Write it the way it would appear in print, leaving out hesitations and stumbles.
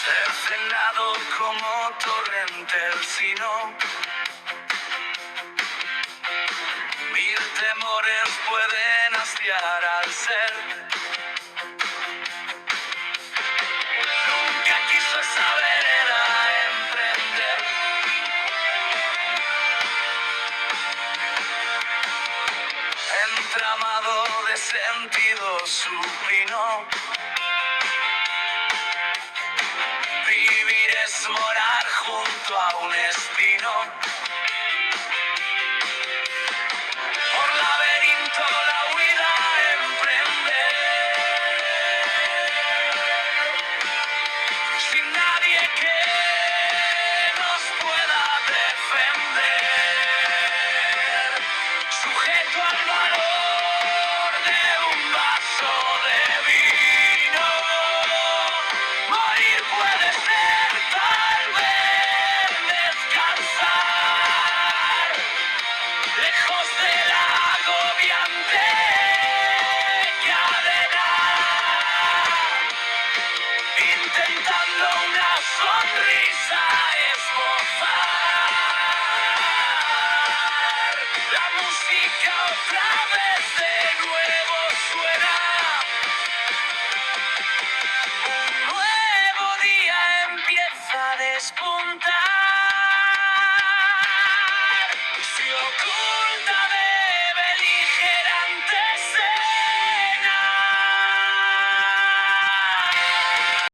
Cercenado como torrente el sino. Mil temores pueden hastiar al ser. Nunca quiso esa vereda emprender. Entramado de sentidos supino. Vivir es morar junto a un espino.